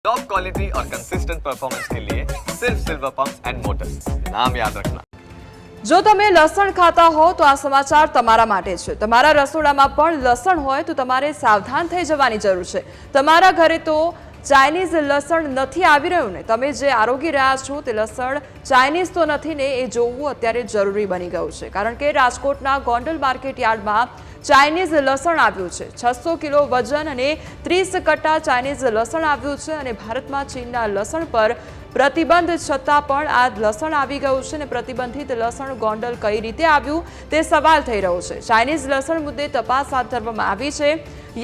Top quality और consistent performance के लिए सिर्फ सिल्वर पंप्स एंड मोटर्स, नाम याद रखना। જો તમે લસણ ખાતા હો તો આ સમાચાર તમારા માટે છે। તમારા રસોડામાં પણ લસણ હોય તો તમારે સાવધાન થઈ જવાની જરૂર છે। તમારા ઘરે તો ચાઇનીઝ લસણ નથી આવી રહ્યું ને, તમે જે આરોગી રહ્યા છો તે લસણ ચાઇનીઝ તો નથી ને, એ જોવું અત્યારે જરૂરી બની ગયું છે। કારણ કે રાજકોટના ગોંડલ માર્કેટ યાર્ડમાં ચાઇનીઝ લસણ આવ્યું છે। 600 કિલો વજન અને 30 કટ્ટા ચાઇનીઝ લસણ આવ્યું છે અને ભારતમાં ચીનના લસણ પર પ્રતિબંધ છતાં પણ આ લસણ આવી ગયું છે અને પ્રતિબંધિત લસણ ગોંડલ કઈ રીતે આવ્યું તે સવાલ થઈ રહ્યો છે। ચાઇનીઝ લસણ મુદ્દે તપાસ હાથ ધરવામાં આવી છે।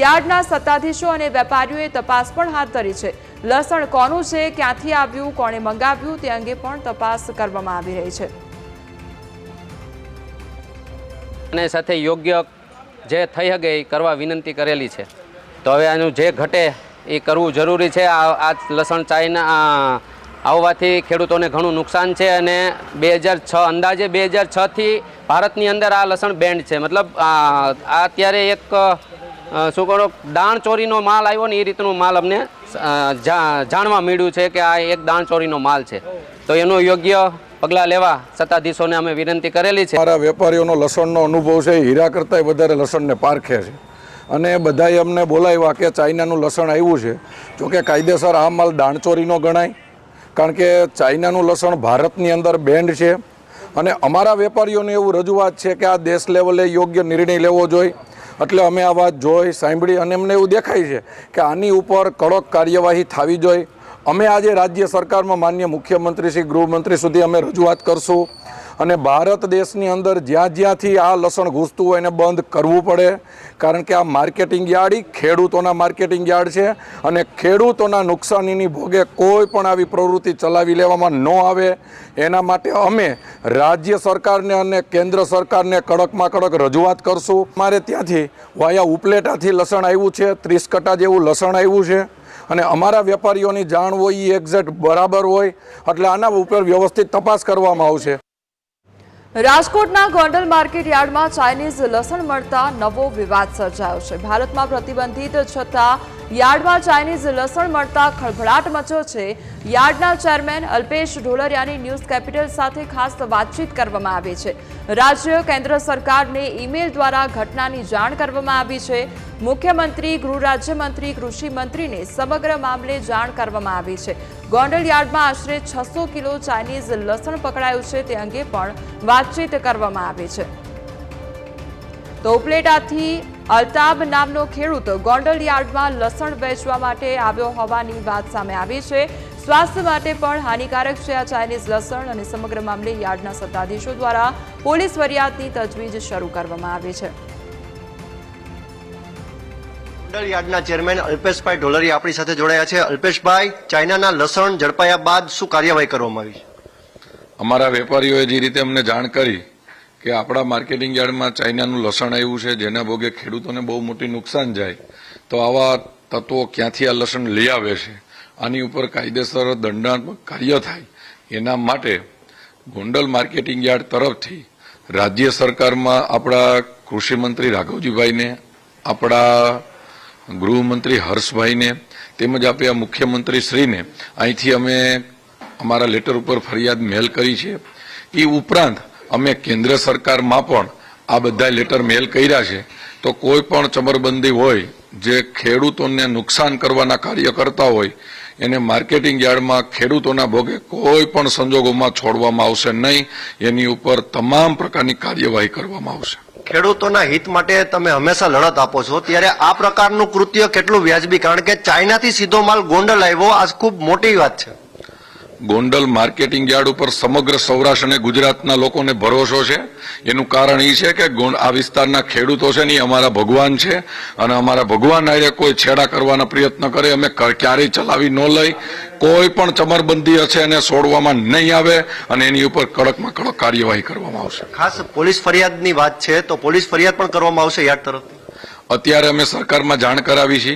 યાર્ડના સત્તાધીશો અને વેપારીઓએ તપાસ પણ હાથ ધરી છે। લસણ કોનું છે, ક્યાંથી આવ્યું, કોણે મંગાવ્યું તે અંગે પણ તપાસ કરવામાં આવી રહી છે અને સાથે યોગ્ય જે થઈ શકે એ કરવા વિનંતી કરેલી છે। તો હવે આનું જે ઘટે એ કરવું જરૂરી છે। આ લસણ ચાઇના આવવાથી ખેડૂતોને ઘણું નુકસાન છે અને 2006 અંદાજે 2006 થી ભારતની અંદર આ લસણ બેન્ડ છે। મતલબ આ અત્યારે એક શું કહો દાણ ચોરીનો માલ આવ્યો ને એ રીતનું માલ અમને જાણવા મળ્યું છે કે આ એક દાણ ચોરીનો માલ છે। તો એનું યોગ્ય પગલાં લેવા સત્તાધીશોને અમે વિનંતી કરેલી છે। અમારા વેપારીઓનો લસણનો અનુભવ છે, હીરા કરતાં વધારે લસણને પારખે છે અને બધાએ અમને બોલાવ્યા કે ચાઇનાનું લસણ આવ્યું છે। જોકે કાયદેસર આ માલ દાણચોરીનો ગણાય, કારણ કે ચાઇનાનું લસણ ભારતની અંદર બેન્ડ છે અને અમારા વેપારીઓને એવું રજૂઆત છે કે આ દેશ લેવલે યોગ્ય નિર્ણય લેવો જોઈએ। એટલે અમે આ વાત જોઈ સાંભળી અને અમને એવું દેખાય છે કે આની ઉપર કડક કાર્યવાહી થવી જોઈએ। અમે આજે રાજ્ય સરકારમાં માન્ય મુખ્યમંત્રી શ્રી ગૃહમંત્રી સુધી અમે રજૂઆત કરશું અને ભારત દેશની અંદર જ્યાં જ્યાંથી આ લસણ ઘૂસતું હોય એને બંધ કરવું પડે, કારણ કે આ માર્કેટિંગ યાર્ડ ખેડૂતોના માર્કેટિંગ યાર્ડ છે અને ખેડૂતોના નુકસાનીની ભોગે કોઈ પણ આવી પ્રવૃત્તિ ચલાવી લેવામાં ન આવે એના માટે અમે રાજ્ય સરકારને અને કેન્દ્ર સરકારને કડકમાં કડક રજૂઆત કરશું। અમારે ત્યાંથી વાયા ઉપલેટાથી લસણ આવ્યું છે, 30 કટ્ટા જેવું લસણ આવ્યું છે અને અમારા વેપારીઓની જાણ હોય એ એક્ઝેક્ટ બરાબર હોય એટલે આના ઉપર વ્યવસ્થિત તપાસ કરવામાં આવશે। રાજકોટના ગોંડલ માર્કેટ યાર્ડમાં ચાઇનીઝ લસણ મળતા નવો વિવાદ સર્જાયો છે। ભારતમાં પ્રતિબંધિત છતાં યાર્ડમાં ચાઇનીઝ લસણ મળતા ખળભળાટ મચ્યો છે। યાર્ડના ચેરમેન અલ્પેશ ઢોલરિયાની ન્યૂઝ કેપિટલ સાથે ખાસ વાતચીત કરવામાં આવી છે। રાજ્ય કેન્દ્ર સરકારને ઈમેલ દ્વારા ઘટનાની જાણ કરવામાં આવી છે। મુખ્યમંત્રી, ગૃહ રાજ્યમંત્રી, કૃષિ મંત્રીને સમગ્ર મામલે જાણ કરવામાં આવી છે। ગોંડલ યાર્ડમાં આશરે 600 કિલો ચાઇનીઝ લસણ પકડાયું છે તે અંગે પણ વાતચીત કરવામાં આવી છે। તો ઉપલેટાથી અલ્તાબ નામનો ખેડૂત ગોંડલ યાર્ડમાં લસણ વેચવા માટે આવ્યો હોવાની વાત સામે આવી છે। સ્વાસ્થ્ય માટે પણ હાનિકારક છે આ ચાઇનીઝ લસણ અને સમગ્ર મામલે યાર્ડના સત્તાધીશો દ્વારા પોલીસ ફરિયાદની તજવીજ શરૂ કરવામાં આવી છે। ગોંડલ યાર્ડના ચેરમેન અલ્પેશભાઈ ઢોલરિયા આપણી સાથે જોડાયા છે। અલ્પેશભાઈ, ચાઇનાના લસણ ઝડપાયા બાદ શું કાર્યવાહી કરવામાં આવી છે? અમારા વેપારીઓએ જે રીતે અમને જાણ કરી કે આપણા માર્કેટિંગ યાર્ડમાં ચાઇનાનું લસણ આવ્યું છે જેના ભોગે ખેડૂતોને બહુ મોટી નુકસાન જાય, તો આવા તત્વો ક્યાંથી આ લસણ લઈ આવે છે આની ઉપર કાયદેસર દંડાત્મક કાર્ય થાય એના માટે ગોંડલ માર્કેટિંગ યાર્ડ તરફથી રાજ્ય સરકારમાં આપણા કૃષિમંત્રી રાઘવજીભાઈને, આપણા ગૃહમંત્રી હર્ષભાઈને તેમજ આપણા મુખ્યમંત્રી શ્રીને અહીંથી અમે અમારા લેટર ઉપર ફરિયાદ મેલ કરી છે। એ ઉપરાંત અમે કેન્દ્ર સરકારમાં પણ આ બધા લેટર મેલ કર્યા છે। તો કોઈ પણ ચમરબંધી હોય જે ખેડૂતોને નુકસાન કરવાના કાર્ય કરતા હોય એને માર્કેટિંગ યાર્ડમાં ખેડૂતોના ભોગે કોઈ પણ સંજોગોમાં છોડવામાં આવશે નહીં। એની ઉપર તમામ પ્રકારની કાર્યવાહી કરવામાં આવશે। ખેડૂતોના હિત માટે તમે હંમેશા લડત આપો છો, ત્યારે આ પ્રકારનું કૃત્ય કેટલું વ્યાજબી? કારણ કે ચાઇનાથી સીધો માલ ગોંડલ આવ્યો, આ ખૂબ મોટી વાત છે। ગોંડલ માર્કેટિંગ યાર્ડ ઉપર સમગ્ર સૌરાષ્ટ્ર અને ગુજરાતના લોકોને ભરોસો છે। એનું કારણ એ છે કે આ વિસ્તારના ખેડૂતો છે ને અમારા ભગવાન છે અને અમારા ભગવાન આરે કોઈ છેડા કરવાના પ્રયત્ન કરે અમે ક્યારેય ચલાવી ન લઈ। કોઈ પણ ચમરબંધી હશે એને છોડવામાં નહીં આવે અને એની ઉપર કડકમાં કડક કાર્યવાહી કરવામાં આવશે। ખાસ પોલીસ ફરિયાદની વાત છે તો પોલીસ ફરિયાદ પણ કરવામાં આવશે યાર્ડ તરફથી? અત્યારે અમે સરકારમાં જાણ કરાવી છે,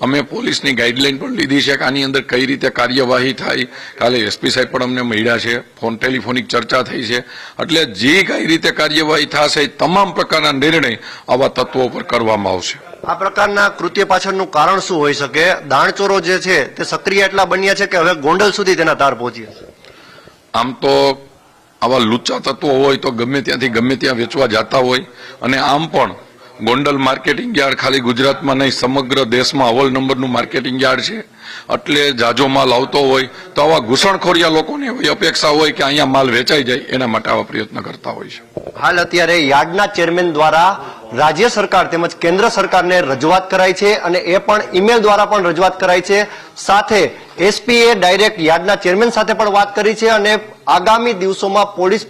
અમે પોલીસની ગાઈડલાઈન પણ લીધી છે કે આની અંદર કઈ રીતે કાર્યવાહી થાય। કાલે એસપી સાહેબ પણ અમને મળ્યા છે, ટેલિફોનિક ચર્ચા થઈ છે, એટલે જે કઈ રીતે કાર્યવાહી થશે તમામ પ્રકારના નિર્ણય આવા તત્વો પર કરવામાં આવશે। આ પ્રકારના કૃત્ય પાછળનું કારણ શું હોઈ શકે? દાણચોરો જે છે તે સક્રિય એટલા બન્યા છે કે હવે ગોંડલ સુધી તેના તાર પહોંચ્યા છે. આમ તો આવા લુચ્ચા તત્વો હોય તો ગમે ત્યાંથી ગમે ત્યાં વેચવા જતા હોય, અને આમ પણ ગોંડલ માર્કેટિંગ યાર્ડ ખાલી ગુજરાતમાં નહીં સમગ્ર દેશમાં અવ્વલ નંબરનું માર્કેટિંગ યાર્ડ છે. એટલે જાજો માલ આવતો હોય તો આવા ઘૂસણખોરિયા લોકોને એવી અપેક્ષા હોય કે અહીંયા માલ વેચાઈ જાય, એના માટે આવા પ્રયત્ન કરતા હોય છે. હાલ અત્યારે યાર્ડના ચેરમેન દ્વારા રાજ્ય સરકાર તેમજ કેન્દ્ર સરકારને રજૂઆત કરાઈ છે અને એ પણ ઈમેલ દ્વારા પણ રજૂઆત કરાઈ છે. સાથે એસપીએ ડાયરેક્ટ યાર્ડના ચેરમેન સાથે પણ વાત કરી છે અને આગામી દિવસોમાં પોલીસ